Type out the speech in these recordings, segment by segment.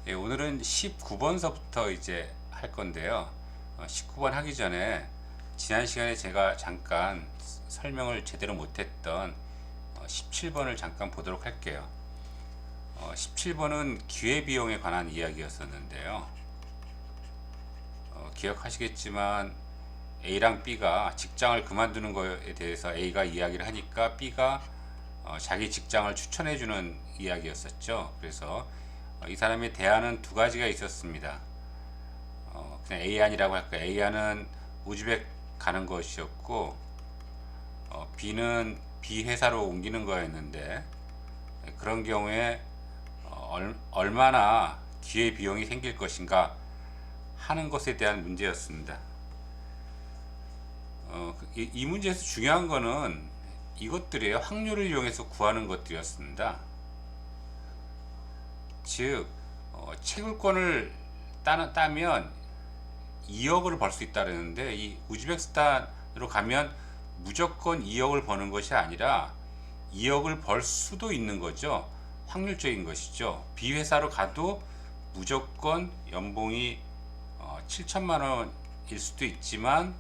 예, 오늘은 19번서부터 이제 할 건데요. 19번 하기 전에 지난 시간에 제가 잠깐 설명을 제대로 못했던 17번을 잠깐 보도록 할게요. 17번은 기회비용에 관한 이야기였었는데요. 기억하시겠지만 A랑 B가 직장을 그만두는 거에 대해서 A가 이야기를 하니까 B가 자기 직장을 추천해주는 이야기였었죠. 그래서 이 사람의 대안은 두 가지가 있었습니다. 그냥 A안이라고 할까요? A안은 우즈벡 가는 것이었고, B는 B 회사로 옮기는 거였는데, 그런 경우에 얼마나 기회 비용이 생길 것인가 하는 것에 대한 문제였습니다. 이 문제에서 중요한 거는 이것들이에요. 확률을 이용해서 구하는 것들이었습니다. 즉, 채굴권을 따면 2억을 벌 수 있다 그러는데, 이 우즈베키스탄으로 가면 무조건 2억을 버는 것이 아니라 2억을 벌 수도 있는 거죠. 확률적인 것이죠. B 회사로 가도 무조건 연봉이 7천만 원일 수도 있지만,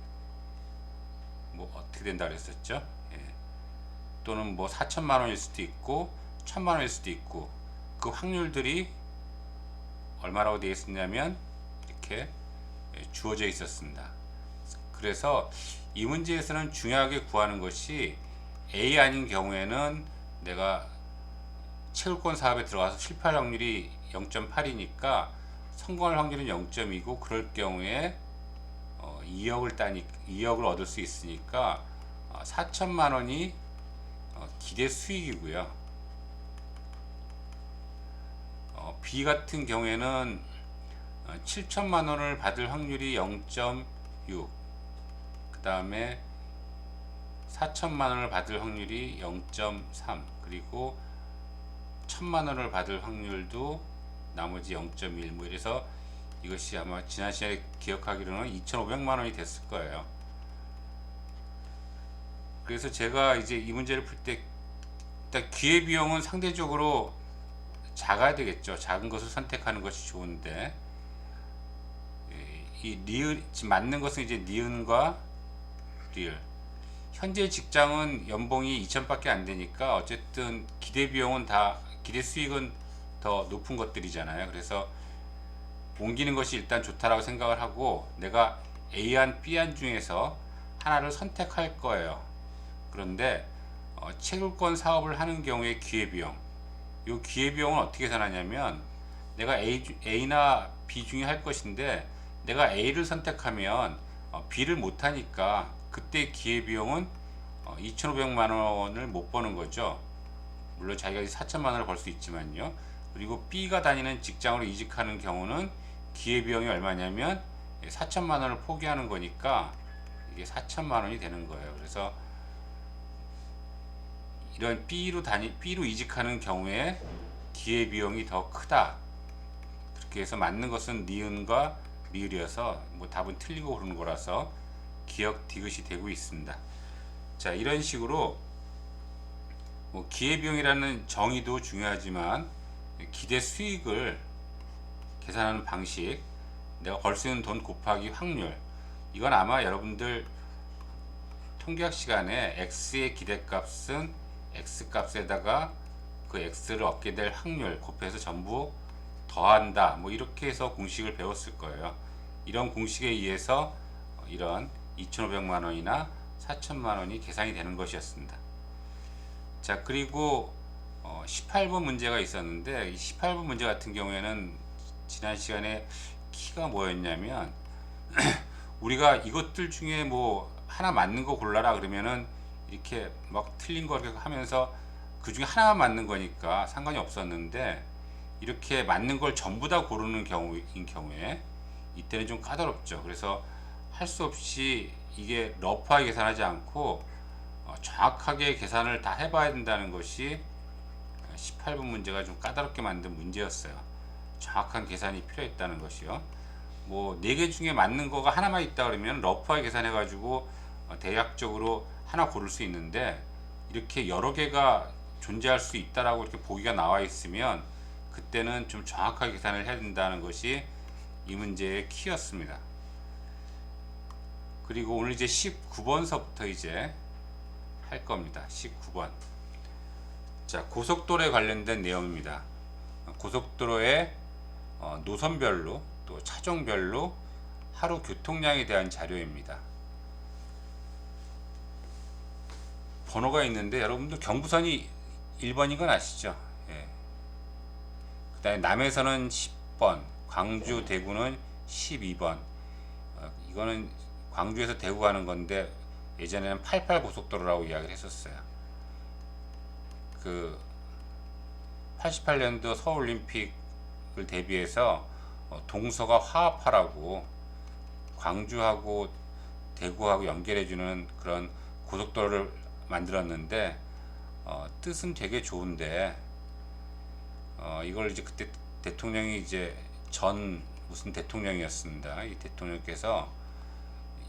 뭐 어떻게 된다 그랬었죠? 예. 또는 뭐 4천만 원일 수도 있고 1천만 원일 수도 있고, 그 확률들이 얼마라고 되어 있었냐면 이렇게 주어져 있었습니다. 그래서 이 문제에서는 중요하게 구하는 것이 A 아닌 경우에는 내가 채굴권 사업에 들어가서 실패할 확률이 0.8이니까 성공할 확률은 0.이고, 그럴 경우에 2억을 얻을 수 있으니까 4천만 원이 기대 수익이고요. B 같은 경우에는 7천만 원을 받을 확률이 0.6, 그 다음에 4천만 원을 받을 확률이 0.3, 그리고 1천만 원을 받을 확률도 나머지 0.1, 뭐 이래서 이것이 아마 지난 시간에 기억하기로는 2,500만 원이 됐을 거예요. 그래서 제가 이제 이 문제를 풀 때 일단 기회비용은 상대적으로 작아야 되겠죠. 작은 것을 선택하는 것이 좋은데, 이 리을 지금 맞는 것은 이제 니은과 리을. 현재 직장은 연봉이 2천밖에 안 되니까 어쨌든 기대 수익은 더 높은 것들이잖아요. 그래서 옮기는 것이 일단 좋다라고 생각을 하고, 내가 A안, B안 중에서 하나를 선택할 거예요. 그런데 채굴권 사업을 하는 경우에 기회비용, 이 기회비용은 어떻게 계산하냐면, 내가 A나 B 중에 할 것인데 내가 A를 선택하면 B를 못하니까 그때 기회비용은 2,500만 원을 못 버는 거죠. 물론 자기가 4천만 원을 벌 수 있지만요. 그리고 B가 다니는 직장으로 이직하는 경우는 기회비용이 얼마냐면 4천만 원을 포기하는 거니까 이게 4천만 원이 되는 거예요. 그래서 이런 B로 이직하는 경우에 기회비용이 더 크다. 그렇게 해서 맞는 것은 니은과 리을이어서 뭐 답은 틀리고 그러는 거라서 기억 디귿이 되고 있습니다. 자, 이런 식으로 뭐 기회비용이라는 정의도 중요하지만 기대 수익을 계산하는 방식, 내가 벌 수 있는 돈 곱하기 확률, 이건 아마 여러분들 통계학 시간에 x의 기대값은 x값에다가 그 x를 얻게 될 확률 곱해서 전부 더한다, 뭐 이렇게 해서 공식을 배웠을 거예요. 이런 공식에 의해서 이런 2,500만 원이나 4천만 원이 계산이 되는 것이었습니다. 자, 그리고 18번 문제가 있었는데, 이 18번 문제 같은 경우에는 지난 시간에 키가 뭐였냐면 우리가 이것들 중에 뭐 하나 맞는 거 골라라 그러면은 이렇게 막 틀린 거 이렇게 하면서 그 중에 하나만 맞는 거니까 상관이 없었는데, 이렇게 맞는 걸 전부 다 고르는 경우에 이때는 좀 까다롭죠. 그래서 할 수 없이 이게 러프하게 계산하지 않고 정확하게 계산을 다 해봐야 된다는 것이 18번 문제가 좀 까다롭게 만든 문제였어요. 정확한 계산이 필요했다는 것이요. 뭐 4개 중에 맞는 거가 하나만 있다 그러면 러프하게 계산해 가지고 대략적으로 하나 고를 수 있는데, 이렇게 여러 개가 존재할 수 있다라고 이렇게 보기가 나와 있으면 그때는 좀 정확하게 계산을 해야 된다는 것이 이 문제의 키였습니다. 그리고 오늘 이제 19번서부터 이제 할 겁니다. 19번. 자, 고속도로에 관련된 내용입니다. 고속도로의 노선별로 또 차종별로 하루 교통량에 대한 자료입니다. 번호가 있는데 여러분들 경부선이 1번인 건 아시죠? 예. 그 다음에 남해선은 10번, 광주, 대구는 12번. 이거는 광주에서 대구 가는 건데 예전에는 88 고속도로라고 이야기를 했었어요. 그 88년도 서울올림픽을 대비해서 동서가 화합하라고 광주하고 대구하고 연결해주는 그런 고속도로를 만들었는데 뜻은 되게 좋은데 이걸 이제 그때 대통령이 이제 전 무슨 대통령이었습니다. 이 대통령께서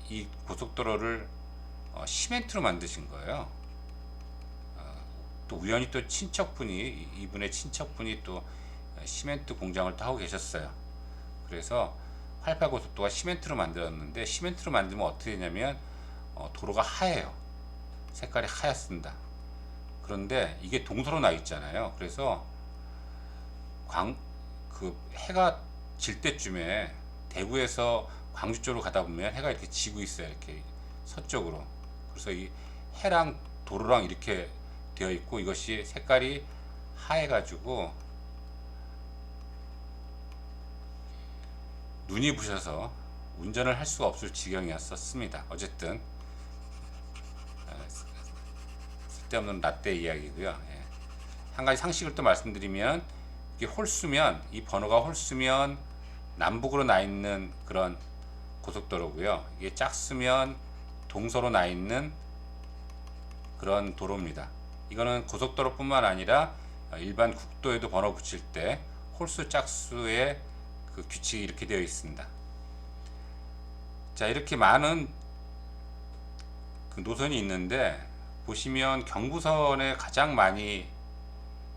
이 고속도로를 시멘트로 만드신 거예요. 또 우연히 또 친척분이 이분의 친척분이 또 시멘트 공장을 또 하고 계셨어요. 그래서 88 고속도로가 시멘트로 만들었는데 시멘트로 만들면 어떻게 되냐면 도로가 하얘요. 색깔이 하얗습니다. 그런데 이게 동서로 나 있잖아요. 그래서 그 해가 질 때쯤에 대구에서 광주 쪽으로 가다 보면 해가 이렇게 지고 있어요. 이렇게 서쪽으로. 그래서 이 해랑 도로랑 이렇게 되어 있고 이것이 색깔이 하얘가지고 눈이 부셔서 운전을 할 수가 없을 지경이었습니다. 어쨌든 쓸데없는 라떼 이야기고요. 예. 한 가지 상식을 또 말씀드리면 이게 홀수면 이 번호가 홀수면 남북으로 나 있는 그런 고속도로고요. 이게 짝수면 동서로 나 있는 그런 도로입니다. 이거는 고속도로뿐만 아니라 일반 국도에도 번호 붙일 때 홀수 짝수의 그 규칙이 이렇게 되어 있습니다. 자, 이렇게 많은 그 노선이 있는데 보시면 경부선에 가장 많이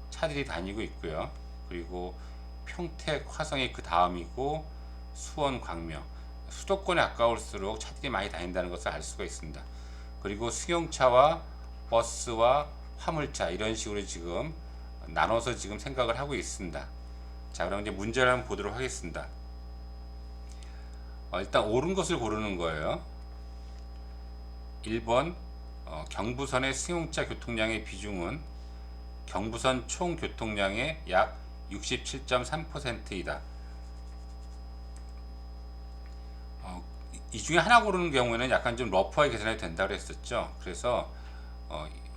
차들이 다니고 있고요. 그리고 평택, 화성이 그 다음이고 수원, 광명, 수도권에 가까울수록 차들이 많이 다닌다는 것을 알 수가 있습니다. 그리고 승용차와 버스와 화물차 이런 식으로 지금 나눠서 지금 생각을 하고 있습니다. 자, 그럼 이제 문제를 한번 보도록 하겠습니다. 일단 옳은 것을 고르는 거예요. 1번 경부선의 승용차 교통량의 비중은 경부선 총 교통량의 약 67.3%이다. 이 중에 하나 고르는 경우에는 약간 좀 러프하게 계산이 된다고 했었죠. 그래서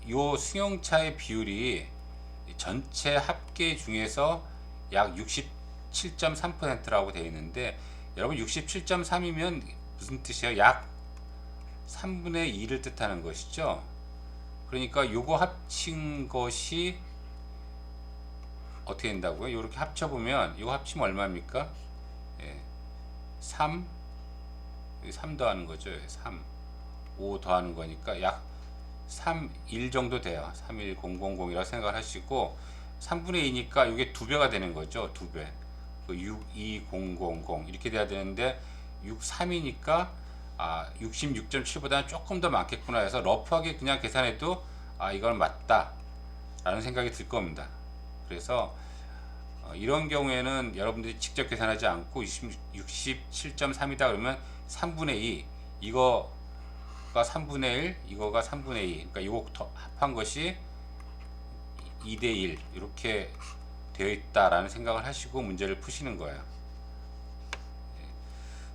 이 승용차의 비율이 전체 합계 중에서 약 67.3%라고 되어 있는데 여러분 67.3이면 무슨 뜻이에요? 약 3분의 2를 뜻하는 것이죠. 그러니까 요거 합친 것이 어떻게 된다고요? 이렇게 합쳐보면 이거 합치면 얼마입니까? 예, 3 더하는 거죠. 3 5 더하는 거니까 약 3, 1 정도 돼요. 31000이라고 생각을 하시고 3분의 2니까 이게 2배가 되는 거죠. 2배. 62000 이렇게 돼야 되는데 63이니까 66.7보다는 조금 더 많겠구나 해서 러프하게 그냥 계산해도 이건 맞다 라는 생각이 들 겁니다. 그래서 이런 경우에는 여러분들이 직접 계산하지 않고 67.3이다 그러면 3분의 2 이거가 3분의 1 이거가 3분의 2 그러니까 이거 합한 것이 2대1 이렇게 되어 있다라는 생각을 하시고 문제를 푸시는 거예요.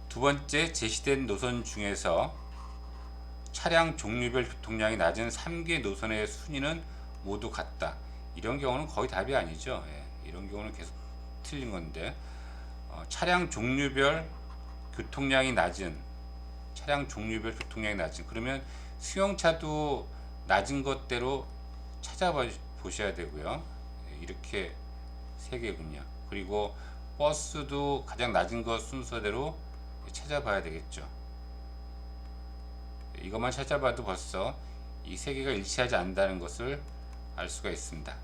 두 번째, 제시된 노선 중에서 차량 종류별 교통량이 낮은 3개 노선의 순위는 모두 같다. 이런 경우는 거의 답이 아니죠. 이런 경우는 계속 틀린 건데 차량 종류별 교통량이 낮은 그러면 승용차도 낮은 것대로 찾아보셔야 되고요. 이렇게 세 개군요. 그리고 버스도 가장 낮은 것 순서대로 찾아봐야 되겠죠. 이것만 찾아봐도 벌써 이 세 개가 일치하지 않는다는 것을 알 수가 있습니다.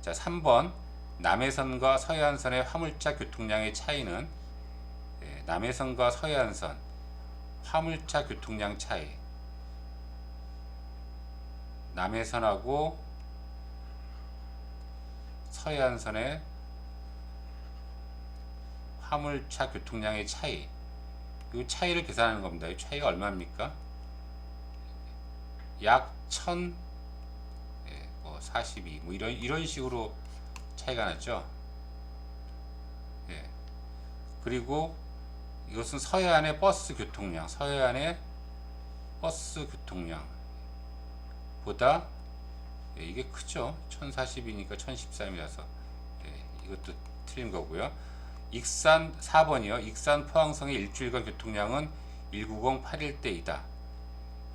자, 3번 남해선과 서해안선의 화물차 교통량의 차이는 남해선과 서해안선 화물차 교통량 차이, 남해선하고 서해안선의 화물차 교통량의 차이, 이 차이를 계산하는 겁니다. 이 차이가 얼마입니까? 약 1042, 뭐 이런 식으로 차이가 났죠. 예. 그리고 이것은 서해안의 버스 교통량, 서해안의 버스 교통량보다 이게 크죠. 1040이니까 1014이라서 이것도 틀린 거고요. 익산 4번이요. 익산 포항성의 일주일간 교통량은 19081대2다.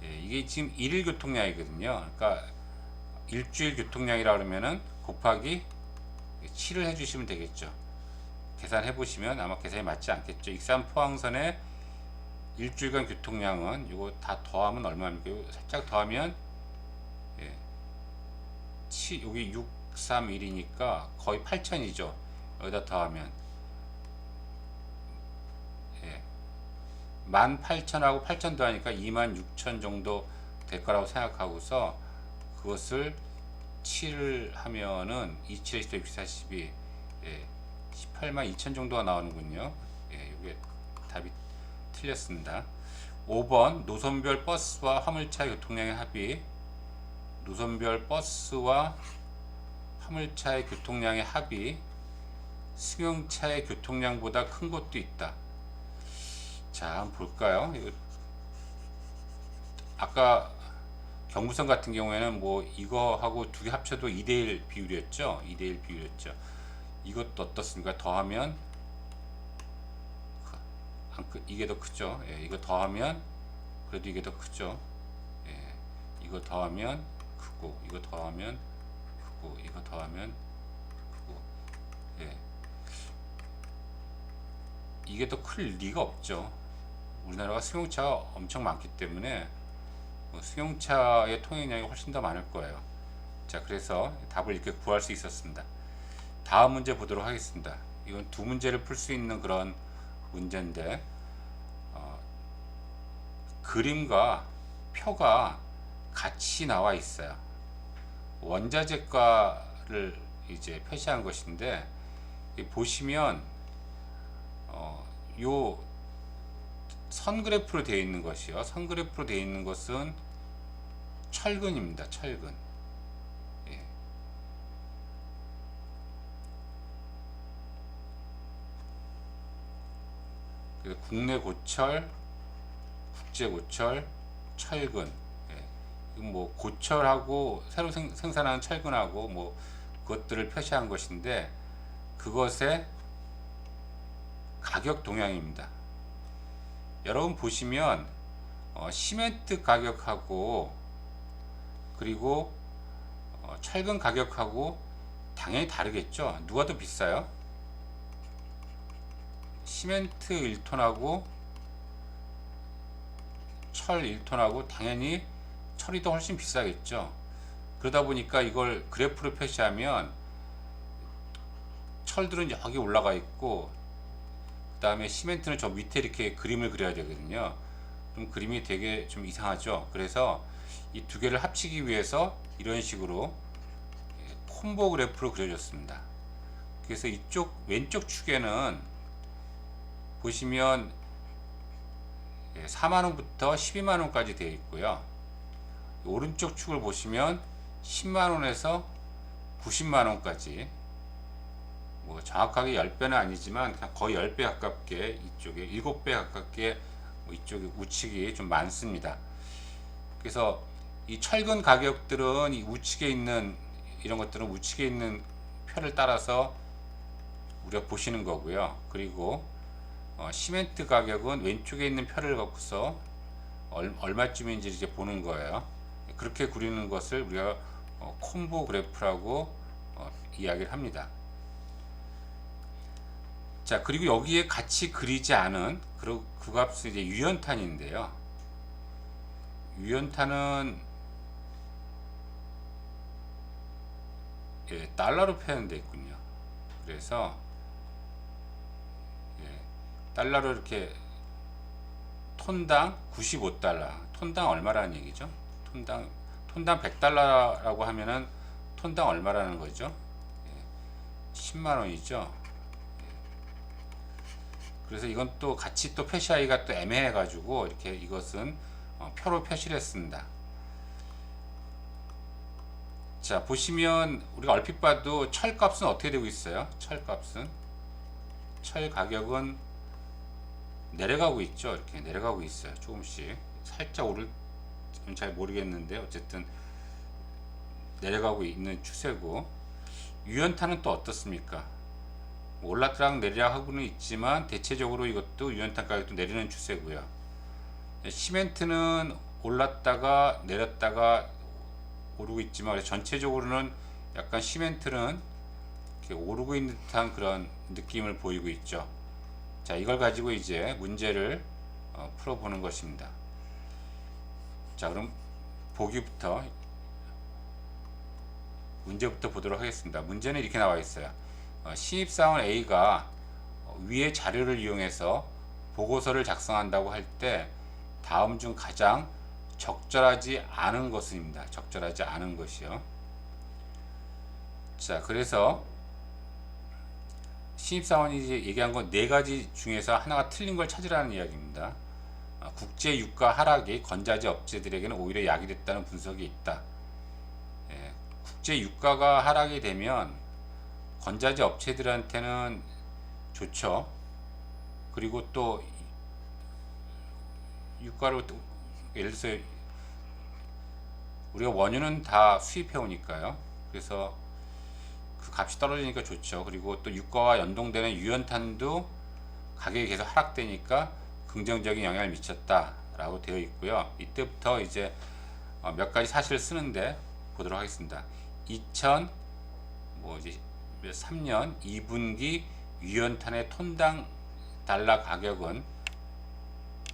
이게 지금 일일 교통량이거든요. 그러니까 일주일 교통량이라 그러면은 곱하기 7을 해주시면 되겠죠. 계산해 보시면 아마 계산이 맞지 않겠죠. 익산 포항선의 일주일간 교통량은 이거 다 더하면 얼마입니까? 이거 살짝 더하면 여기 631이니까 거의 8,000이죠. 여기다 더하면 18,000하고 8,000 더하니까 26,000 정도 될 거라고 생각하고서 그것을 7을 하면은 27, 24, 642 182,000 정도가 나오는군요. 이게 답이 틀렸습니다. 5번 노선별 버스와 화물차 교통량의 합이, 노선별 버스와 화물차의 교통량의 합이 승용차의 교통량보다 큰 곳도 있다. 자, 한번 볼까요? 아까 경부선 같은 경우에는 뭐 이거하고 두 개 합쳐도 2대1 비율이었죠. 2대1 비율이었죠. 이것도 어떻습니까? 더하면 이게 더 크죠. 이거 더하면 그래도 이게 더 크죠. 이거 더하면 크고, 이거 더하면 크고, 이거 더하면 크고. 이게 더 클 리가 없죠. 우리나라가 승용차가 엄청 많기 때문에 승용차의 통행량이 훨씬 더 많을 거예요. 자, 그래서 답을 이렇게 구할 수 있었습니다. 다음 문제 보도록 하겠습니다. 이건 두 문제를 풀 수 있는 그런 문제인데, 그림과 표가 같이 나와 있어요. 원자재과를 이제 표시한 것인데, 보시면 요 선그래프로 되어 있는 것이요. 선그래프로 되어 있는 것은 철근입니다. 철근. 그래서 국내 고철, 국제 고철, 철근. 이건 뭐 고철하고 새로 생산하는 철근하고 뭐 그것들을 표시한 것인데, 그것의 가격 동향입니다. 여러분 보시면 시멘트 가격하고 그리고 철근 가격하고 당연히 다르겠죠. 누가 더 비싸요? 시멘트 1톤하고 철 1톤하고 당연히 철이 더 훨씬 비싸겠죠. 그러다 보니까 이걸 그래프로 표시하면 철들은 여기 올라가 있고, 그 다음에 시멘트는 저 밑에 이렇게 그림을 그려야 되거든요. 그럼 그림이 되게 좀 이상하죠. 그래서 이 두 개를 합치기 위해서 이런 식으로 콤보 그래프로 그려줬습니다. 그래서 이쪽 왼쪽 축에는 보시면 4만원부터 12만원까지 되어 있고요. 오른쪽 축을 보시면 10만원에서 90만원까지, 뭐 정확하게 10배는 아니지만 그냥 거의 10배 가깝게, 이쪽에 7배 가깝게 이쪽에 우측이 좀 많습니다. 그래서 이 철근 가격들은 이 우측에 있는 이런 것들은 우측에 있는 표를 따라서 우리가 보시는 거고요. 그리고 시멘트 가격은 왼쪽에 있는 표를 갖고서 얼마쯤인지 이제 보는 거예요. 그렇게 그리는 것을 우리가 콤보 그래프라고 이야기를 합니다. 자, 그리고 여기에 같이 그리지 않은 그 값은 이제 유연탄인데요. 유연탄은 달러로 표현되어 있군요. 그래서 달러로 이렇게 톤당 95달러, 톤당 얼마라는 얘기죠? 톤당 100달러라고 하면은 톤당 얼마라는 거죠? 10만 원이죠. 그래서 이건 또 같이 또 표시하기가 또 애매해 가지고 이렇게 이것은 표로 표시를 했습니다. 자, 보시면 우리가 얼핏 봐도 철 값은 어떻게 되고 있어요? 철 가격은 내려가고 있죠. 이렇게 내려가고 있어요. 조금씩 살짝 오를 잘 모르겠는데 어쨌든 내려가고 있는 추세고, 유연탄은 또 어떻습니까? 올라드락 내리락 하고는 있지만 대체적으로 이것도 유연탄 가격도 내리는 추세고요. 시멘트는 올랐다가 내렸다가 오르고 있지만 전체적으로는 약간 시멘트는 이렇게 오르고 있는 듯한 그런 느낌을 보이고 있죠. 자, 이걸 가지고 이제 문제를 풀어보는 것입니다. 자, 그럼 문제부터 보도록 하겠습니다. 문제는 이렇게 나와 있어요. 신입사원 A가 위의 자료를 이용해서 보고서를 작성한다고 할 때 다음 중 가장 적절하지 않은 것입니다. 적절하지 않은 것이요. 자, 그래서 신입사원이 얘기한 건 네 가지 중에서 하나가 틀린 걸 찾으라는 이야기입니다. 국제 유가 하락이 건자재 업체들에게는 오히려 약이 됐다는 분석이 있다. 국제 유가가 하락이 되면 건자재 업체들한테는 좋죠. 그리고 또 유가로 예를 들어서 우리가 원유는 다 수입해 오니까요. 그래서 그 값이 떨어지니까 좋죠. 그리고 또 유가와 연동되는 유연탄도 가격이 계속 하락되니까 긍정적인 영향을 미쳤다라고 되어 있고요. 이때부터 이제 몇 가지 사실을 쓰는데 보도록 하겠습니다. 2003년 2분기 유연탄의 톤당 달러 가격은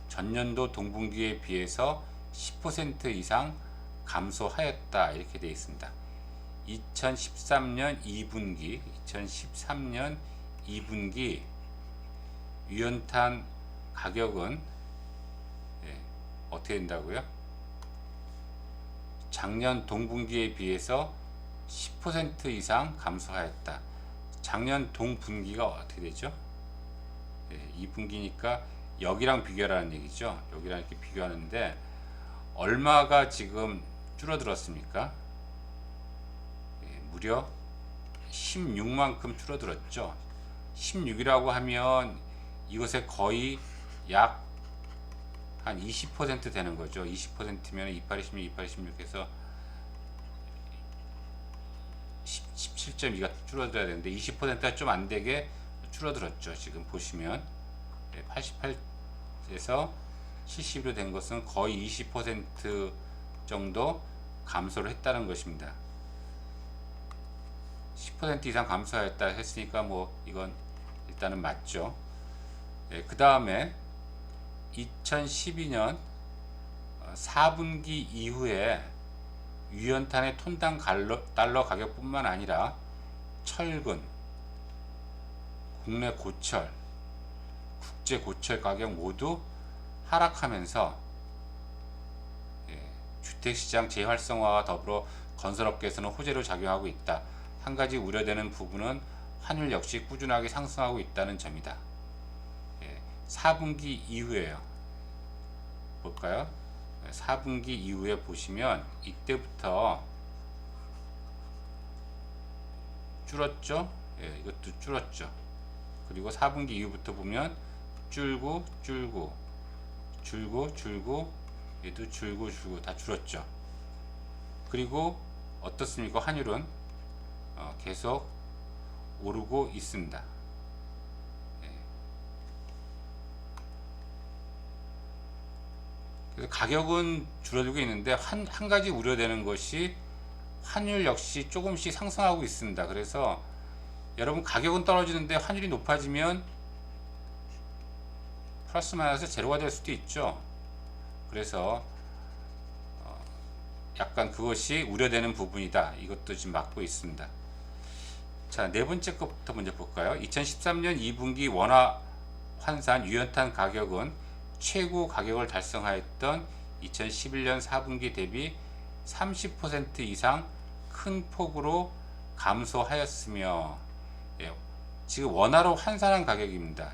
전년도 동분기에 비해서 10% 이상 감소하였다, 이렇게 되어 있습니다. 2013년 2분기 유연탄 가격은 어떻게 된다고요? 작년 동분기에 비해서 10% 이상 감소하였다. 작년 동분기가 어떻게 되죠? 2분기니까 여기랑 비교하라는 얘기죠. 여기랑 이렇게 비교하는데 얼마가 지금 줄어들었습니까? 무려 16만큼 줄어들었죠. 16이라고 하면 이것의 거의 약 한 20% 되는 거죠. 20%면 28, 16, 28, 16에서 17.2가 줄어들어야 되는데 20%가 좀 안 되게 줄어들었죠. 지금 보시면 88에서 70으로 된 것은 거의 20% 정도 감소를 했다는 것입니다. 10% 이상 감소했다 했으니까 뭐 이건 일단은 맞죠. 그 다음에 2012년 4분기 이후에 유연탄의 톤당 달러 가격뿐만 아니라 철근, 국내 고철, 국제 고철 가격 모두 하락하면서 주택시장 재활성화와 더불어 건설업계에서는 호재로 작용하고 있다. 한 가지 우려되는 부분은 환율 역시 꾸준하게 상승하고 있다는 점이다. 4분기 이후에요. 볼까요? 4분기 이후에 보시면 이때부터 줄었죠? 이것도 줄었죠. 그리고 4분기 이후부터 보면 줄고 얘도 줄고 다 줄었죠. 그리고 어떻습니까? 환율은 계속 오르고 있습니다. 그래서 가격은 줄어들고 있는데 한 가지 우려되는 것이 환율 역시 조금씩 상승하고 있습니다. 그래서 여러분 가격은 떨어지는데 환율이 높아지면 플러스 마이너스 제로가 될 수도 있죠. 그래서 약간 그것이 우려되는 부분이다. 이것도 지금 막고 있습니다. 자, 네 번째 것부터 먼저 볼까요? 2013년 2분기 원화 환산 유연탄 가격은 최고 가격을 달성하였던 2011년 4분기 대비 30% 이상 큰 폭으로 감소하였으며, 예, 지금 원화로 환산한 가격입니다.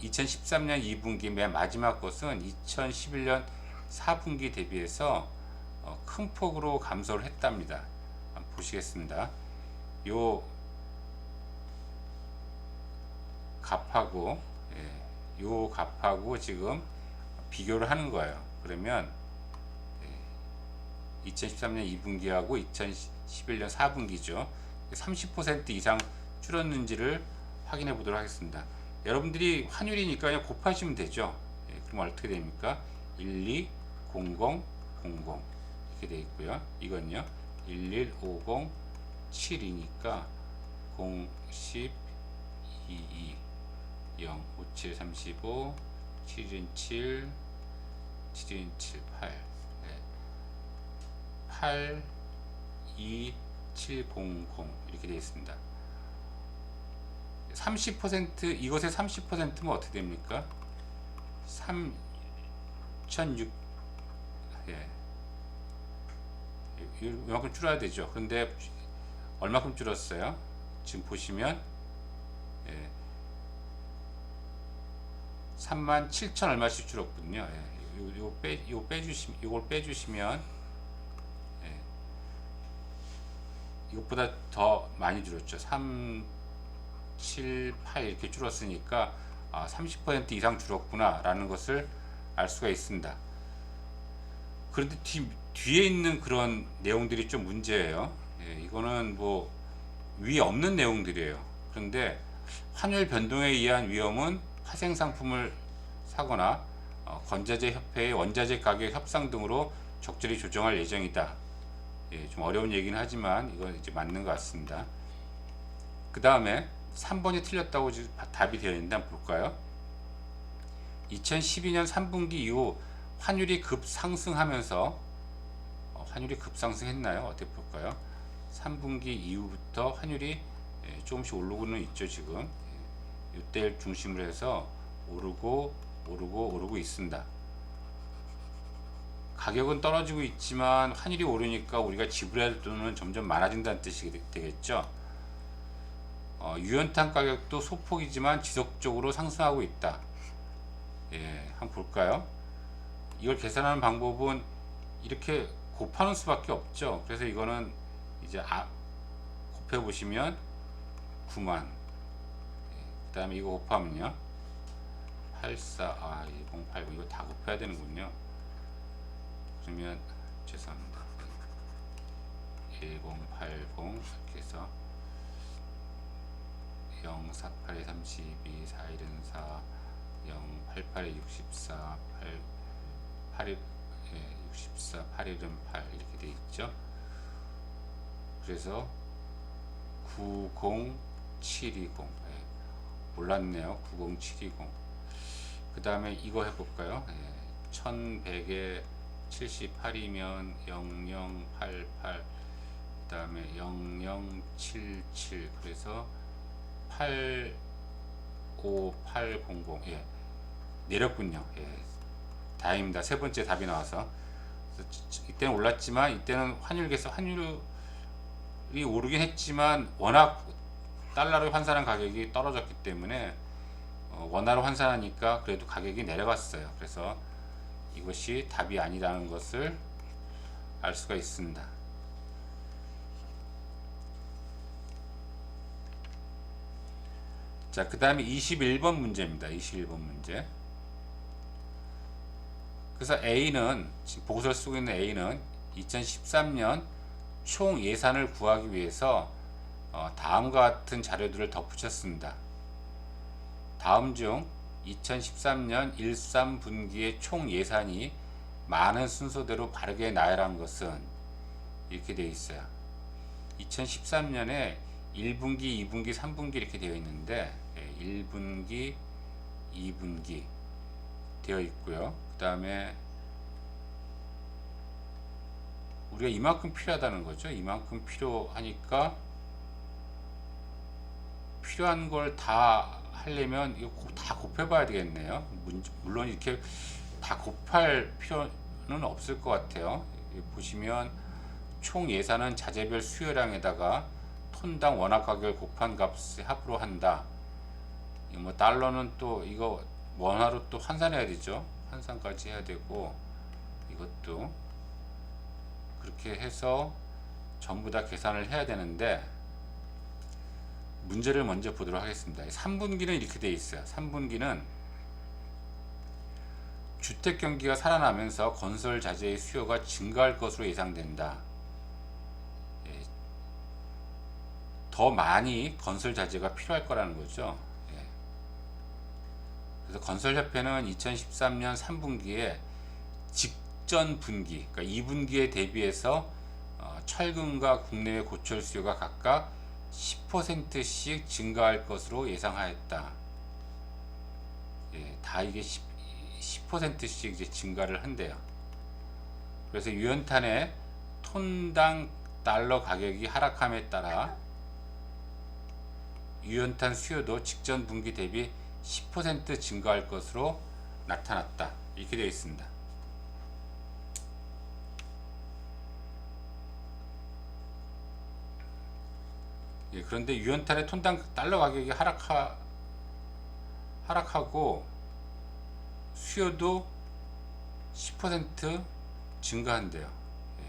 2013년 2분기 맨 마지막 것은 2011년 4분기 대비해서 큰 폭으로 감소를 했답니다. 한번 보시겠습니다. 요 값하고, 요 값하고 지금 비교를 하는 거예요. 그러면 2013년 2분기하고 2011년 4분기죠. 30% 이상 줄었는지를 확인해 보도록 하겠습니다. 여러분들이 환율이니까 곱하시면 되죠. 그럼 어떻게 됩니까? 120000 이렇게 되어 있고요. 이건요 11507이니까 0 10 22 0 57 35 7인 7 7인 7 8 82700 이렇게 되어 있습니다. 30% 이것의 30%면 어떻게 됩니까? 3006 이만큼 줄어야 되죠. 근데 얼마큼 줄었어요? 지금 보시면 37,000 얼마씩 줄었거든요. 이걸 빼주시면 이것보다 더 많이 줄었죠. 3, 7, 8 이렇게 줄었으니까 30% 이상 줄었구나 라는 것을 알 수가 있습니다. 그런데 뒤에 있는 그런 내용들이 좀 문제예요. 이거는 뭐 위에 없는 내용들이에요. 그런데 환율 변동에 의한 위험은 파생 상품을 사거나 건자재 협회의 원자재 가격 협상 등으로 적절히 조정할 예정이다. 좀 어려운 얘기는 하지만 이건 이제 맞는 것 같습니다. 그 다음에 3번이 틀렸다고 답이 되어 있는데 한번 볼까요? 2012년 3분기 이후 환율이 급상승하면서 환율이 급상승했나요? 어떻게 볼까요? 3분기 이후부터 환율이 조금씩 오르고는 있죠. 지금 이때를 중심으로 해서 오르고 있습니다. 가격은 떨어지고 있지만 환율이 오르니까 우리가 지불해야 될 돈은 점점 많아진다는 뜻이 되겠죠. 유연탄 가격도 소폭이지만 지속적으로 상승하고 있다. 한번 볼까요? 이걸 계산하는 방법은 이렇게 곱하는 수밖에 없죠. 그래서 이거는 이제 곱해 보시면 9만. 그 다음에 이거 곱하면요 84 1080 이거 다 곱해야 되는군요. 그러면 죄송합니다. 1080 이렇게 해서 048에 32 41은 4 088에 64 8 64 8일은 8 이렇게 돼 있죠. 그래서 90720 몰랐네요. 90720. 그 다음에 이거 해볼까요? 1100에 78이면 0088 그 다음에 0077 그래서 85800 내렸군요. 다행입니다. 세 번째 답이 나와서. 이때는 올랐지만 이때는 환율이 오르긴 했지만 워낙 달러를 환산한 가격이 떨어졌기 때문에 원화로 환산하니까 그래도 가격이 내려갔어요. 그래서 이것이 답이 아니라는 것을 알 수가 있습니다. 자, 그 다음에 21번 문제입니다. 21번 문제. 그래서 A는, 지금 보고서를 쓰고 있는 A는 2013년 총 예산을 구하기 위해서 다음과 같은 자료들을 덧붙였습니다. 다음 중 2013년 1~3분기의 총 예산이 많은 순서대로 바르게 나열한 것은 이렇게 되어 있어요. 2013년에 1분기, 2분기, 3분기 이렇게 되어 있는데 1분기, 2분기 되어 있고요. 그 다음에 우리가 이만큼 필요하다는 거죠. 이만큼 필요하니까 필요한 걸 다 하려면 이거 다 곱해봐야 되겠네요. 물론 이렇게 다 곱할 필요는 없을 것 같아요. 여기 보시면 총 예산은 자재별 수요량에다가 톤당 원화 가격을 곱한 값의 합으로 한다. 뭐 달러는 또 이거 원화로 또 환산해야 되죠. 환산까지 해야 되고, 이것도 그렇게 해서 전부 다 계산을 해야 되는데, 문제를 먼저 보도록 하겠습니다. 3분기는 이렇게 돼 있어요. 3분기는 주택 경기가 살아나면서 건설 자재의 수요가 증가할 것으로 예상된다. 예, 더 많이 건설 자재가 필요할 거라는 거죠. 예. 그래서 건설협회는 2013년 3분기에 직전 분기, 그러니까 2분기에 대비해서 철근과 국내외 고철 수요가 각각 10%씩 증가할 것으로 예상하였다. 예, 다 이게 10%씩 이제 증가를 한대요. 그래서 유연탄의 톤당 달러 가격이 하락함에 따라 유연탄 수요도 직전 분기 대비 10% 증가할 것으로 나타났다. 이렇게 되어 있습니다. 예, 그런데 유연탄의 톤당 달러 가격이 하락하고 수요도 10% 증가한대요. 예.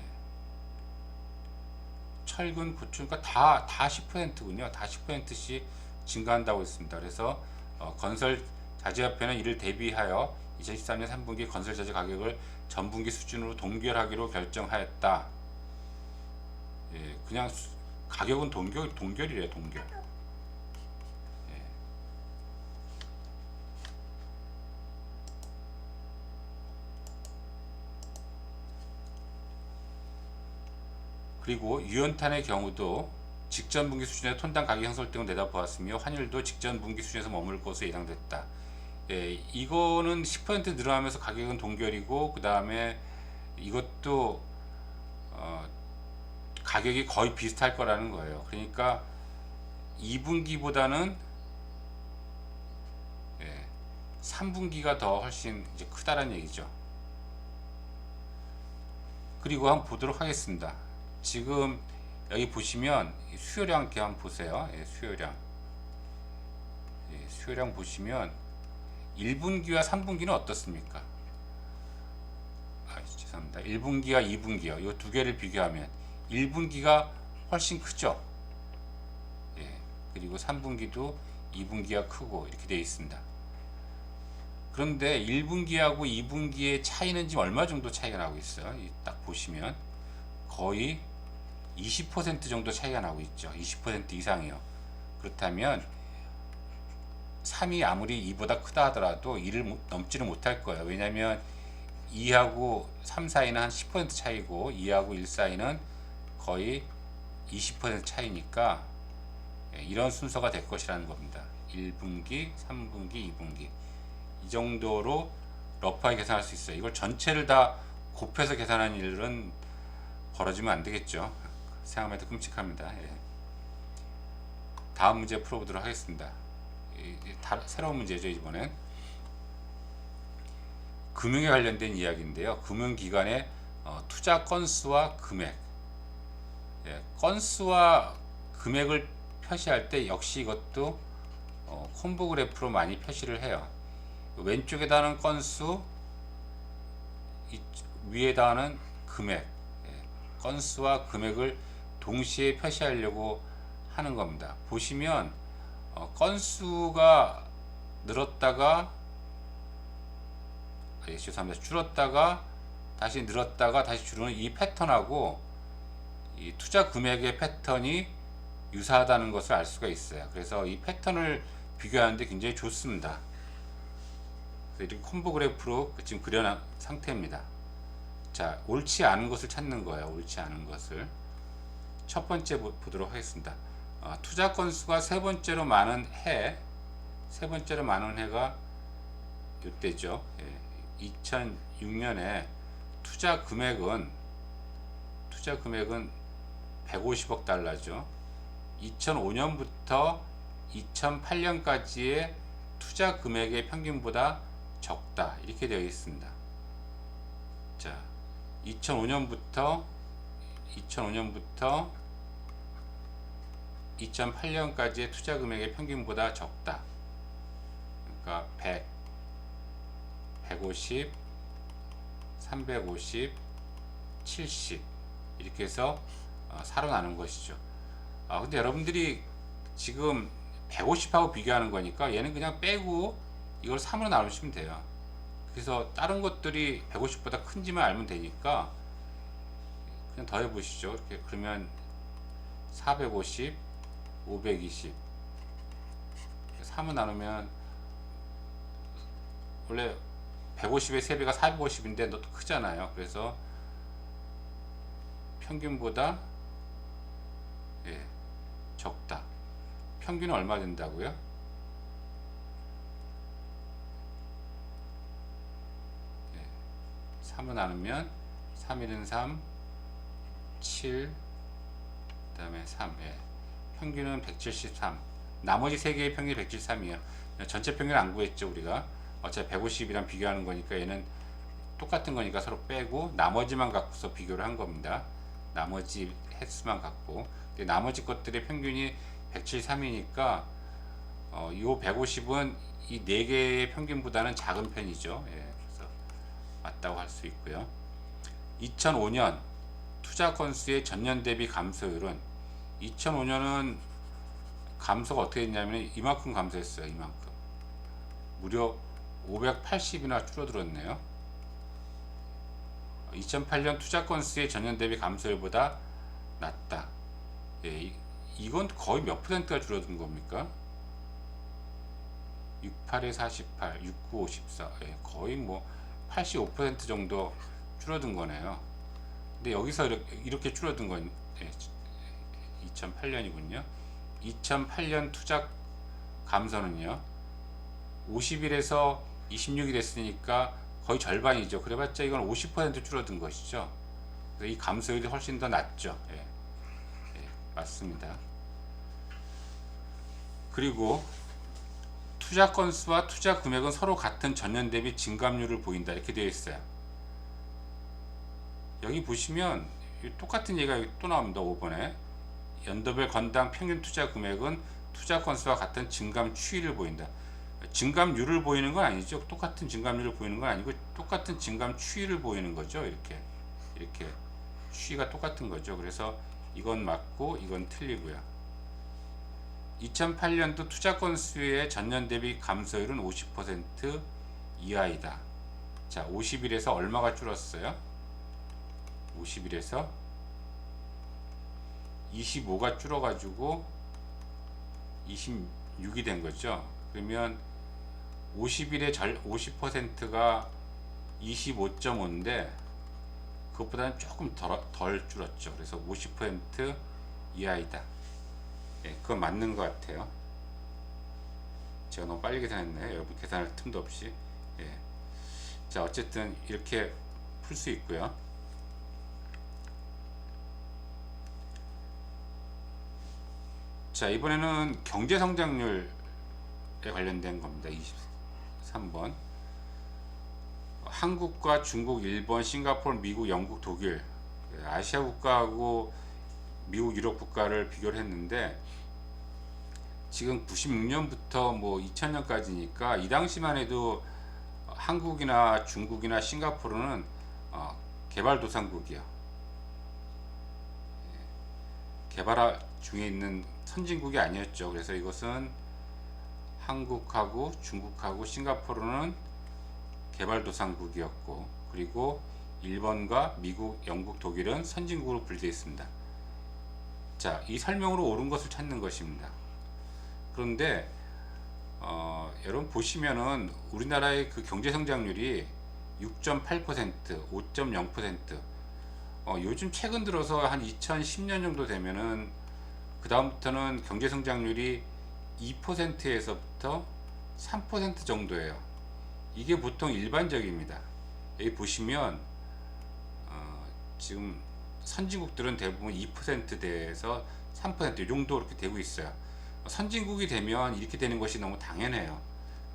철근, 고철, 그러니까 다 10%군요. 다 10%씩 증가한다고 했습니다. 그래서 건설 자재협회는 이를 대비하여 2013년 3분기 건설 자재 가격을 전분기 수준으로 동결하기로 결정하였다. 예, 그냥 가격은 동결이래요. 동결. 예. 그리고 유연탄의 경우도 직전 분기 수준의 톤당 가격 형성 등을 내다보았으며 환율도 직전 분기 수준에서 머물 것으로 예상됐다. 예, 이거는 10% 늘어나면서 가격은 동결이고, 그 다음에 이것도 가격이 거의 비슷할 거라는 거예요. 그러니까 2분기보다는 3분기가 더 훨씬 이제 크다는 얘기죠. 그리고 한번 보도록 하겠습니다. 지금 여기 보시면 수요량 이렇게 한번 보세요. 예, 수요량. 예, 수요량 보시면 1분기와 3분기는 어떻습니까? 죄송합니다. 1분기와 2분기요. 이 두 개를 비교하면 1분기가 훨씬 크죠. 예, 그리고 3분기도 2분기가 크고 이렇게 되어 있습니다. 그런데 1분기하고 2분기의 차이는 지금 얼마 정도 차이가 나고 있어요. 딱 보시면 거의 20% 정도 차이가 나고 있죠. 20% 이상이요. 그렇다면 3이 아무리 2보다 크다 하더라도 2를 넘지는 못할 거예요. 왜냐하면 2하고 3 사이는 한 10% 차이고 2하고 1 사이는 거의 20% 차이니까 이런 순서가 될 것이라는 겁니다. 1분기, 3분기, 2분기 이 정도로 러프하게 계산할 수 있어요. 이걸 전체를 다 곱해서 계산하는 일은 벌어지면 안 되겠죠. 생각만 해도 끔찍합니다. 예. 다음 문제 풀어보도록 하겠습니다. 새로운 문제죠. 이번엔 금융에 관련된 이야기인데요. 금융기관의 투자 건수와 금액, 건수와 금액을 표시할 때 역시 이것도 콤보 그래프로 많이 표시를 해요. 왼쪽에다는 건수, 위에다는 금액, 건수와 금액을 동시에 표시하려고 하는 겁니다. 보시면 건수가 늘었다가 죄송합니다. 줄었다가 다시 늘었다가 다시 줄는 이 패턴하고 이 투자 금액의 패턴이 유사하다는 것을 알 수가 있어요. 그래서 이 패턴을 비교하는데 굉장히 좋습니다. 이렇게 콤보 그래프로 지금 그려놓은 상태입니다. 자, 옳지 않은 것을 찾는 거예요. 옳지 않은 것을. 첫 번째 보도록 하겠습니다. 투자 건수가 세 번째로 많은 해가 이때죠. 2006년에 투자 금액은 150억 달러죠. 2005년부터 2008년까지의 투자 금액의 평균보다 적다 이렇게 되어 있습니다. 자, 2005년부터 2008년까지의 투자 금액의 평균보다 적다. 그러니까 100, 150, 350, 70 이렇게 해서 4로 나눈 것이죠. 근데 여러분들이 지금 150하고 비교하는 거니까 얘는 그냥 빼고 이걸 3으로 나누시면 돼요. 그래서 다른 것들이 150보다 큰지만 알면 되니까 그냥 더해 보시죠. 이렇게 그러면 450, 520 3을 나누면 원래 150의 3배가 450인데 너 크잖아요. 그래서 평균보다 적다. 평균은 얼마 된다고요? 3을 나누면 3일은 3, 7, 그 다음에 3. 평균은 173. 나머지 3개의 평균이 173이에요. 전체 평균 안 구했죠, 우리가. 어차피 150이랑 비교하는 거니까 얘는 똑같은 거니까 서로 빼고 나머지만 갖고서 비교를 한 겁니다. 나머지 횟수만 갖고. 근데 나머지 것들의 평균이 173이니까 이 150은 이 4개의 평균보다는 작은 편이죠. 그래서 맞다고 할 수 있고요. 2005년 투자 건수의 전년 대비 감소율은 2005년은 감소가 어떻게 됐냐면 이만큼 감소했어요. 이만큼. 무려 580이나 줄어들었네요. 2008년 투자 건수의 전년 대비 감소율보다 낮다. 이건 거의 몇 %가 줄어든 겁니까? 68에 48, 69, 54. 거의 뭐 85% 정도 줄어든 거네요. 근데 여기서 이렇게 줄어든 건 2008년이군요. 2008년 투자 감소는요. 50일에서 26이 됐으니까 거의 절반이죠. 그래봤자 이건 50% 줄어든 것이죠. 그래서 이 감소율이 훨씬 더 낮죠. 맞습니다. 그리고 투자 건수와 투자 금액은 서로 같은 전년 대비 증감률을 보인다 이렇게 되어 있어요. 여기 보시면 똑같은 얘기가 또 나옵니다. 5번에 연도별 건당 평균 투자 금액은 투자 건수와 같은 증감 추이를 보인다. 증감률을 보이는 건 아니죠. 똑같은 증감률을 보이는 건 아니고 똑같은 증감 추이를 보이는 거죠. 이렇게 추이가 똑같은 거죠. 그래서 이건 맞고 이건 틀리고요. 2008년도 투자 건수의 전년 대비 감소율은 50% 이하이다. 자, 50일에서 얼마가 줄었어요? 50일에서 25가 줄어가지고 26이 된 거죠. 그러면 50일의 50%가 25.5인데 그것보다는 조금 덜 줄었죠. 그래서 50% 이하이다. 그건 맞는 것 같아요. 제가 너무 빨리 계산했네요. 여러분 계산할 틈도 없이. 자, 어쨌든 이렇게 풀 수 있고요. 자, 이번에는 경제성장률에 관련된 겁니다. 23번. 한국과 중국, 일본, 싱가포르, 미국, 영국, 독일, 아시아 국가하고 미국, 유럽 국가를 비교를 했는데 지금 96년부터 뭐 2000년까지니까 이 당시만 해도 한국이나 중국이나 싱가포르는 개발도상국이요. 개발화 중에 있는 선진국이 아니었죠. 그래서 이것은 한국하고 중국하고 싱가포르는 개발도상국이었고, 그리고 일본과 미국, 영국, 독일은 선진국으로 분류되어 있습니다. 자, 이 설명으로 옳은 것을 찾는 것입니다. 그런데 여러분 보시면은 우리나라의 그 경제성장률이 6.8%, 5.0%, 요즘 최근 들어서 한 2010년 정도 되면은 그 다음부터는 경제성장률이 2%에서부터 3% 정도예요. 이게 보통 일반적입니다. 여기 보시면 지금 선진국들은 대부분 2%대에서 3%이 정도 이렇게 되고 있어요. 선진국이 되면 이렇게 되는 것이 너무 당연해요.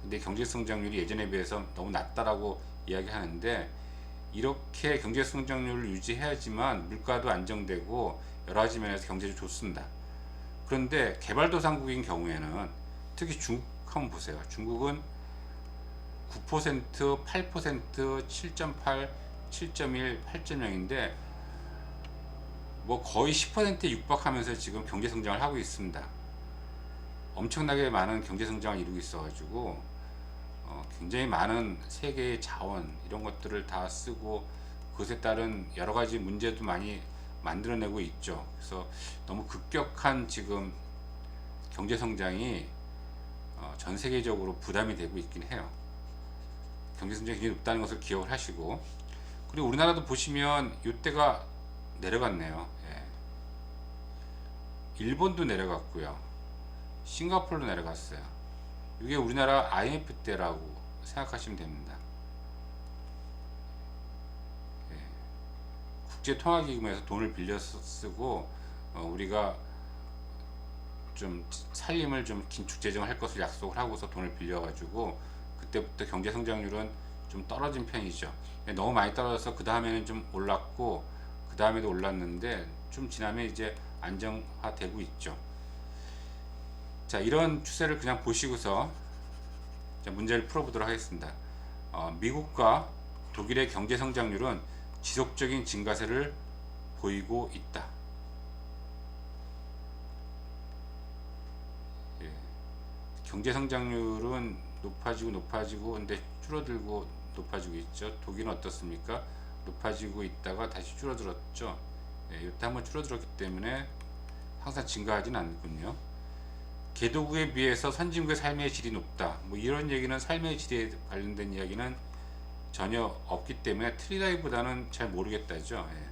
근데 경제 성장률이 예전에 비해서 너무 낮다라고 이야기하는데, 이렇게 경제 성장률을 유지해야지만 물가도 안정되고 여러 가지 면에서 경제도 좋습니다. 그런데 개발도상국인 경우에는, 특히 중국 한번 보세요. 중국은 9%, 8%, 7.8, 7.1, 8.0인데 뭐 거의 10%에 육박하면서 지금 경제 성장을 하고 있습니다. 엄청나게 많은 경제 성장을 이루고 있어가지고 굉장히 많은 세계의 자원 이런 것들을 다 쓰고 그것에 따른 여러 가지 문제도 많이 만들어내고 있죠. 그래서 너무 급격한 지금 경제 성장이 전 세계적으로 부담이 되고 있긴 해요. 경제 성장이 굉장히 높다는 것을 기억을 하시고, 그리고 우리나라도 보시면 이때가 내려갔네요. 예. 일본도 내려갔고요. 싱가포르도 내려갔어요. 이게 우리나라 IMF 때라고 생각하시면 됩니다. 예. 국제통화기금에서 돈을 빌려 쓰고 우리가 좀 살림을 좀 긴축 재정을 할 것을 약속을 하고서 돈을 빌려가지고 그때부터 경제 성장률은 좀 떨어진 편이죠. 너무 많이 떨어져서 그 다음에는 좀 올랐고 그 다음에도 올랐는데 좀 지나면 이제 안정화되고 있죠. 자, 이런 추세를 그냥 보시고서 문제를 풀어보도록 하겠습니다. 미국과 독일의 경제 성장률은 지속적인 증가세를 보이고 있다. 예. 경제 성장률은 높아지고 근데 줄어들고 높아지고 있죠. 독일은 어떻습니까? 높아지고 있다가 다시 줄어들었죠. 예, 이때 한번 줄어들었기 때문에 항상 증가하진 않군요. 개도국에 비해서 선진국의 삶의 질이 높다. 뭐 이런 얘기는, 삶의 질에 관련된 이야기는 전혀 없기 때문에 틀리다기보다는 잘 모르겠다죠. 예.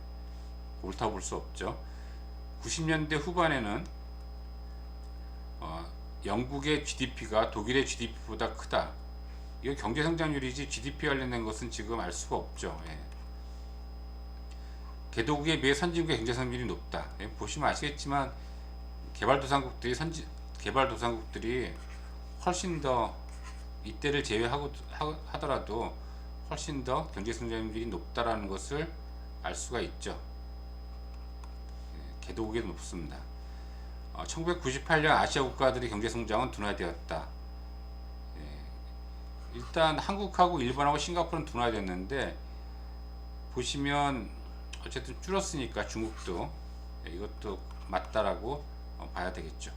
옳다고 볼 수 없죠. 90년대 후반에는 영국의 GDP가 독일의 GDP보다 크다. 이거 경제 성장률이지 GDP 관련된 것은 지금 알 수가 없죠. 예. 개도국에 비해 선진국의 경제 성장률이 높다. 예. 보시면 아시겠지만 개발도상국들이 훨씬 더, 이때를 제외하고 하더라도 훨씬 더 경제 성장률이 높다라는 것을 알 수가 있죠. 예. 개도국이 높습니다. 1998년 아시아 국가들의 경제 성장은 둔화되었다. 예. 일단 한국하고 일본하고 싱가포르는 둔화됐는데 보시면 어쨌든 줄었으니까 중국도 이것도 맞다라고 봐야 되겠죠.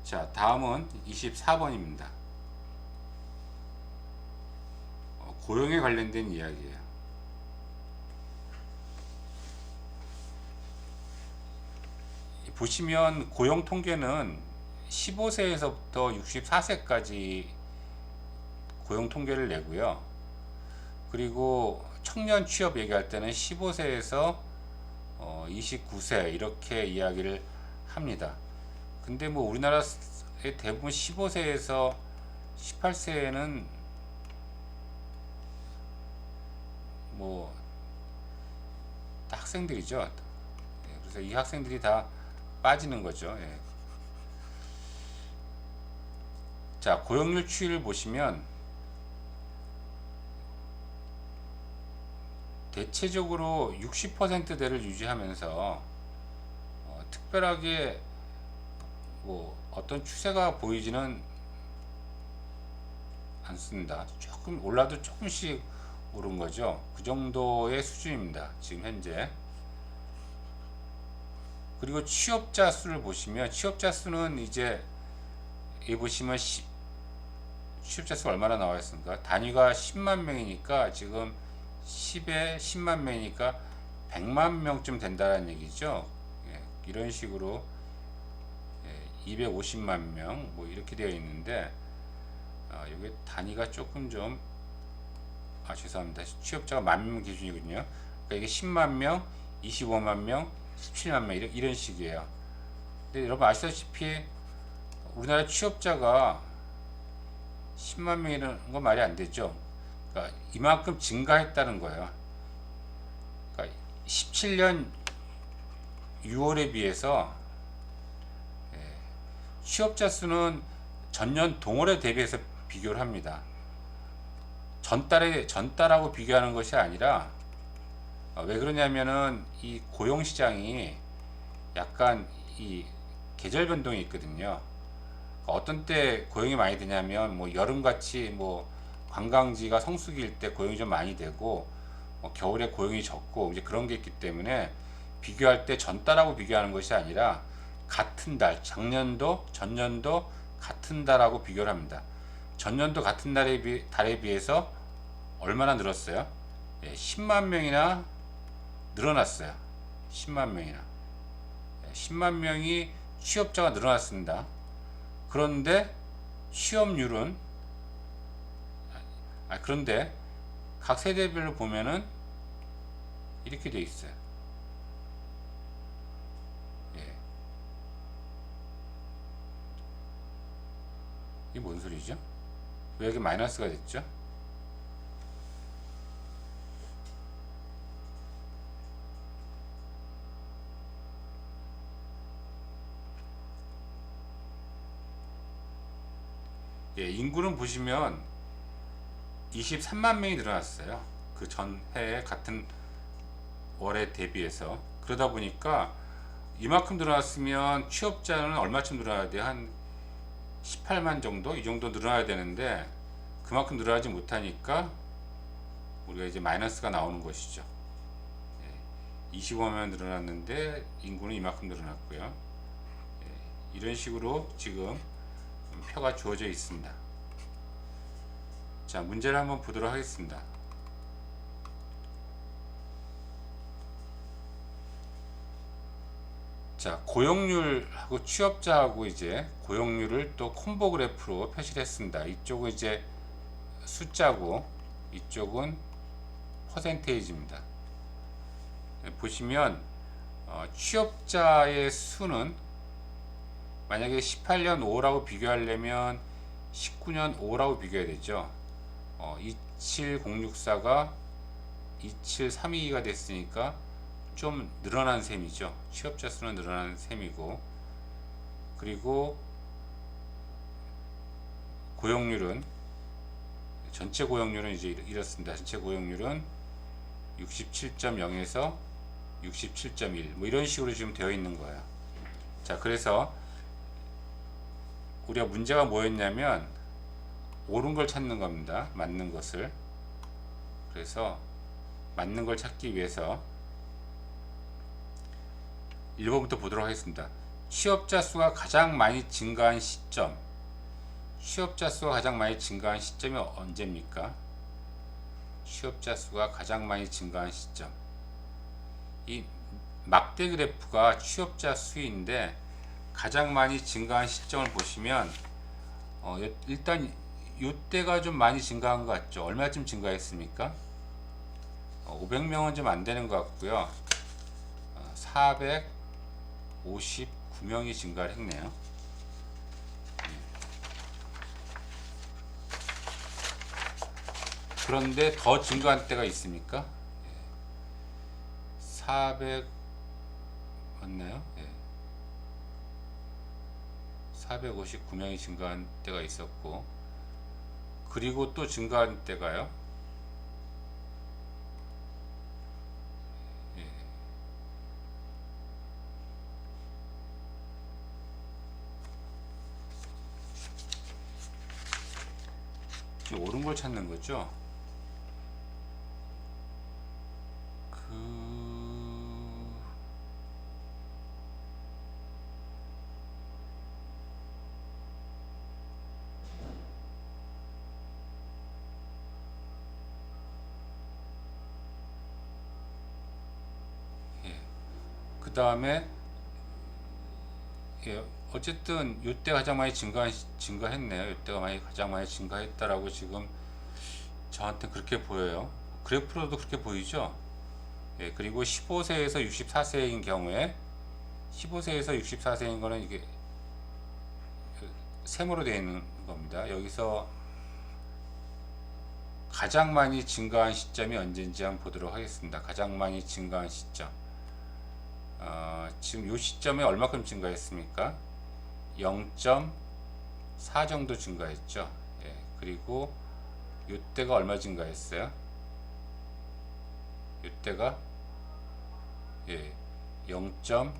자, 다음은 24번입니다. 고용에 관련된 이야기예요. 보시면 고용 통계는 15세에서부터 64세까지 고용 통계를 내고요. 그리고 청년 취업 얘기할 때는 15세에서 29세 이렇게 이야기를 합니다. 근데 뭐 우리나라의 대부분 15세에서 18세는 뭐 학생들이죠. 그래서 이 학생들이 다 빠지는 거죠. 예. 자, 고용률 추이를 보시면 대체적으로 60%대를 유지하면서 특별하게 뭐 어떤 추세가 보이지는 않습니다. 조금 올라도 조금씩 오른 거죠. 그 정도의 수준입니다. 지금 현재. 그리고 취업자 수를 보시면, 취업자 수는 이제 여기 보시면 취업자 수가 얼마나 나와 있습니까? 단위가 10만 명이니까 지금 10에 10만 명이니까 100만 명쯤 된다는 얘기죠. 예, 이런 식으로 250만 명 뭐 이렇게 되어 있는데 여기 단위가 조금 좀 죄송합니다. 취업자가 만 명 기준이거든요. 그러니까 이게 10만 명, 25만 명, 17만 명 이런 식이에요. 근데 여러분 아시다시피 우리나라 취업자가 10만 명이라는 건 말이 안 되죠. 그러니까 이만큼 증가했다는 거예요. 그러니까 17년 6월에 비해서 취업자 수는 전년 동월에 대비해서 비교를 합니다. 전달하고 비교하는 것이 아니라 왜 그러냐면은 이 고용 시장이 약간 이 계절 변동이 있거든요. 어떤 때 고용이 많이 되냐면 뭐 여름같이 뭐 관광지가 성수기일 때 고용이 좀 많이 되고 겨울에 고용이 적고 이제 그런 게 있기 때문에 비교할 때 전달하고 비교하는 것이 아니라 같은 달, 작년도, 전년도 같은 달하고 비교를 합니다. 전년도 같은 달에 비해서 얼마나 늘었어요? 10만 명이나 늘어났어요. 10만 명이나. 10만 명이 취업자가 늘어났습니다. 그런데 취업률은 그런데 각 세대별로 보면은 이렇게 돼 있어요. 이게 뭔 소리죠? 왜 여기 마이너스가 됐죠? 인구는 보시면 23만 명이 늘어났어요. 그 전해 같은 월에 대비해서. 그러다 보니까 이만큼 늘어났으면 취업자는 얼마쯤 늘어나야 돼? 한 18만 정도? 이 정도 늘어나야 되는데 그만큼 늘어나지 못하니까 우리가 이제 마이너스가 나오는 것이죠. 25만 늘어났는데 인구는 이만큼 늘어났고요. 이런 식으로 지금 표가 주어져 있습니다. 자, 문제를 한번 보도록 하겠습니다. 자, 고용률하고 취업자하고 이제 고용률을 또 콤보 그래프로 표시를 했습니다. 이쪽은 이제 숫자고 이쪽은 퍼센테이지입니다. 보시면 취업자의 수는 만약에 18년 5라고 비교하려면 19년 5라고 비교해야 되죠. 27064가 27322가 됐으니까 좀 늘어난 셈이죠. 취업자 수는 늘어난 셈이고, 그리고 고용률은 전체 고용률은 이제 이렇습니다. 전체 고용률은 67.0에서 67.1 뭐 이런 식으로 지금 되어 있는 거예요. 자, 그래서 우리가 문제가 뭐였냐면 옳은 걸 찾는 겁니다. 맞는 것을. 그래서 맞는 걸 찾기 위해서 1번부터 보도록 하겠습니다. 취업자 수가 가장 많이 증가한 시점. 취업자 수가 가장 많이 증가한 시점이 언제입니까? 취업자 수가 가장 많이 증가한 시점. 이 막대 그래프가 취업자 수인데 가장 많이 증가한 시점을 보시면 일단 이때가 좀 많이 증가한 것 같죠. 얼마쯤 증가했습니까? 500명은 좀 안 되는 것 같고요. 459명이 증가를 했네요. 그런데 더 증가한 때가 있습니까? 400 맞나요? 459명이 증가한 때가 있었고, 그리고 또 증가한 때가요. 옳은 걸 찾는 거죠. 그 다음에 어쨌든 이때 가장 많이 증가했네요. 이때가 가장 많이 증가했다라고 지금 저한테 그렇게 보여요. 그래프로도 그렇게 보이죠. 그리고 15세에서 64세인 경우에 15세에서 64세인 거는 이게 세모로 되어 있는 겁니다. 여기서 가장 많이 증가한 시점이 언제인지 한번 보도록 하겠습니다. 가장 많이 증가한 시점. 지금 요 시점에 얼마큼 증가했습니까? 0.4 정도 증가했죠. 예, 그리고 요때가 얼마 증가했어요? 요때가 예, 0.6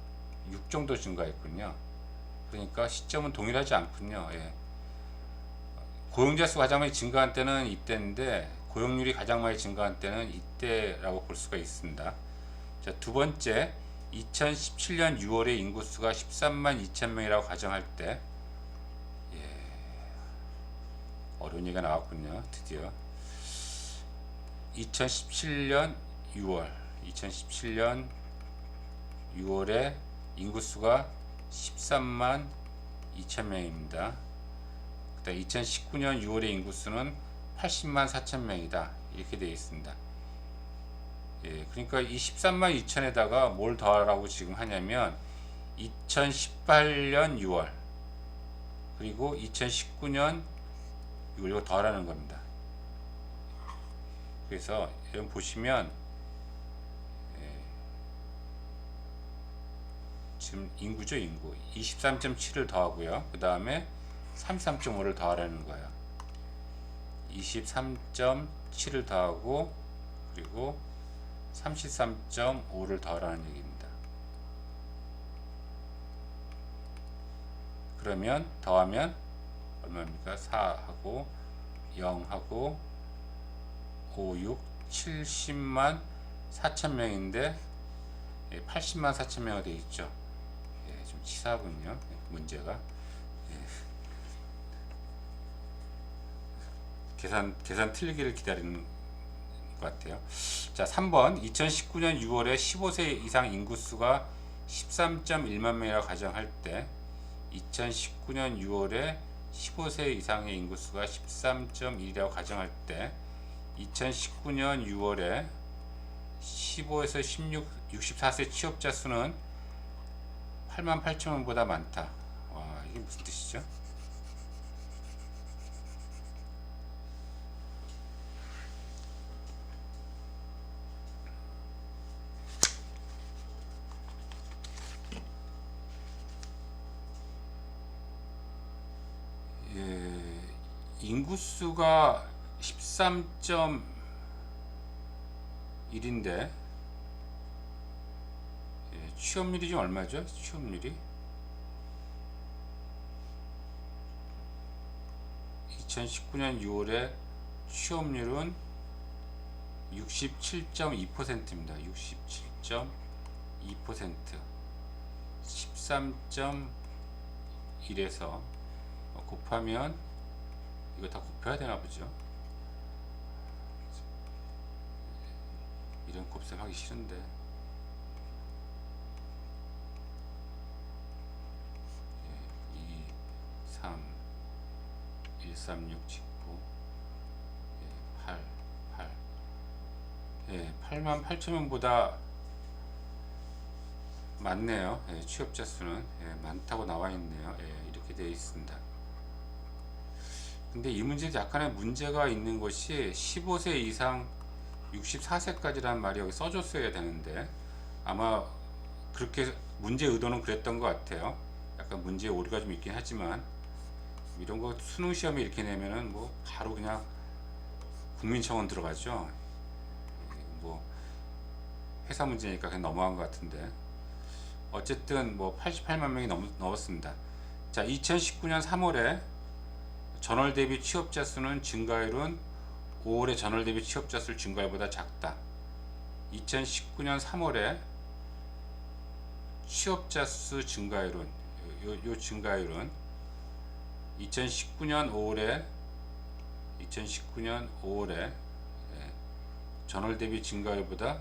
정도 증가했군요. 그러니까 시점은 동일하지 않군요. 예. 고용자 수 가장 많이 증가한 때는 이때인데 고용률이 가장 많이 증가한 때는 이때라고 볼 수가 있습니다. 자, 두 번째, 2017년 6월에 인구수가 13만 2천 명이라고 가정할 때, 예, 어려운 얘기가 나왔군요. 드디어 2017년 6월 2017년 6월에 인구수가 13만 2천 명입니다. 그다음 2019년 6월의 인구수는 80만 4천 명이다. 이렇게 되어 있습니다. 예, 그러니까 이 13만 2천에다가 뭘 더하라고 지금 하냐면 2018년 6월 그리고 2019년 6월 이거 더하라는 겁니다. 그래서 여러분 보시면 지금 인구죠, 인구 23.7을 더하고요. 그 다음에 33.5를 더하라는 거예요. 23.7을 더하고 그리고 33.5를 더하라는 얘기입니다. 그러면 더하면 얼마입니까? 4하고 0하고 5, 6, 70만 4천 명인데 80만 4천 명이 되어 있죠. 예, 좀 치사하군요. 문제가. 계산 틀리기를 기다리는 것 같아요. 자, 3번 2019년 6월에 15세 이상 인구수가 13.1만 명이라고 가정할 때 2019년 6월에 15세 이상의 인구수가 13.1이라고 가정할 때 2019년 6월에 15에서 16, 64세 취업자 수는 8만 8천 명보다 많다. 와, 이게 무슨 뜻이죠? 인구수가 13.1인데 취업률이 좀 얼마죠? 취업률이 2019년 6월에 취업률은 67.2%입니다. 67.2% 13.1에서 곱하면 이거 다 곱해야 되나 보죠. 이런 곱셈 하기 싫은데. 2, 3, 1, 3, 6, 19, 8, 8. 8만 8천 명보다 많네요. 취업자 수는 많다고 나와 있네요. 이렇게 되어 있습니다. 근데 이 문제도 약간의 문제가 있는 것이 15세 이상 64세까지라는 말이 여기 써줬어야 되는데 아마 그렇게 문제 의도는 그랬던 것 같아요. 약간 문제에 오류가 좀 있긴 하지만 이런 거 수능 시험에 이렇게 내면은 뭐 바로 그냥 국민청원 들어가죠. 뭐 회사 문제니까 그냥 넘어간 것 같은데 어쨌든 뭐 88만 명이 넘었습니다. 자, 2019년 3월에 전월 대비 취업자 수는 증가율은 5월의 전월 대비 취업자 수 증가율보다 작다. 2019년 3월에 취업자 수 증가율은 요 증가율은 2019년 5월에 전월 대비 증가율보다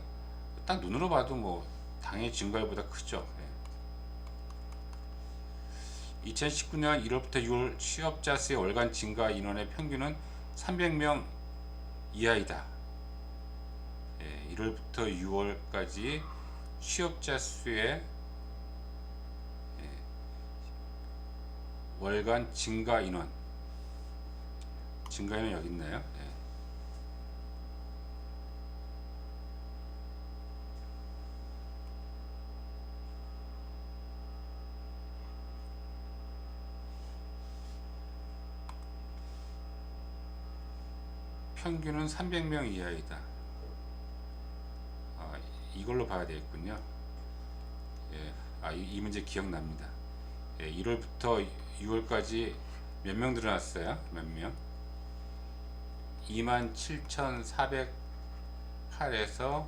딱 눈으로 봐도 뭐 당연히 증가율보다 크죠. 2019년 1월부터 6월 취업자 수의 월간 증가 인원의 평균은 300명 이하이다. 1월부터 6월까지 취업자 수의 월간 증가 인원 여기 있나요? 평균은 300명 이하이다. 이걸로 봐야 되겠군요. 예, 이 문제 기억납니다. 예, 1월부터 6월까지 몇 명 늘어났어요? 몇 명? 27,408에서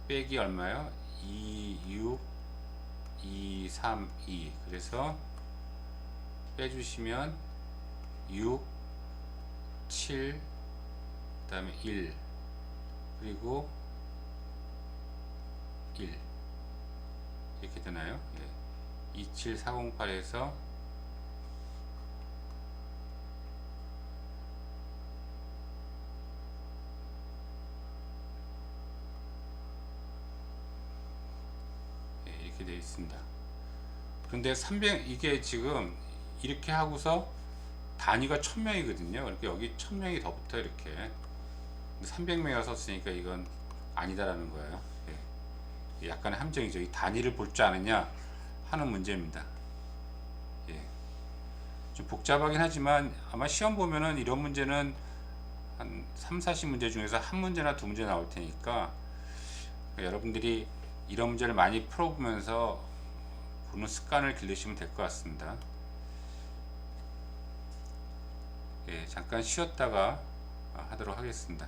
빼기 얼마요? 26, 232. 그래서 빼주시면 6, 7, 그 다음에 1, 그리고 1 이렇게 되나요? 예. 27408에서 이렇게 되어 있습니다. 그런데 300 이게 지금 이렇게 하고서 단위가 1000명이거든요. 그러니까 여기 1000명이 더 붙어 이렇게 300명이라 썼으니까 이건 아니다라는 거예요. 예. 약간의 함정이죠. 이 단위를 볼 줄 아느냐 하는 문제입니다. 예. 좀 복잡하긴 하지만 아마 시험 보면은 이런 문제는 한 3, 40문제 중에서 한 문제나 두 문제 나올 테니까 여러분들이 이런 문제를 많이 풀어보면서 보는 습관을 기르시면 될 것 같습니다. 예, 잠깐 쉬었다가 하도록 하겠습니다.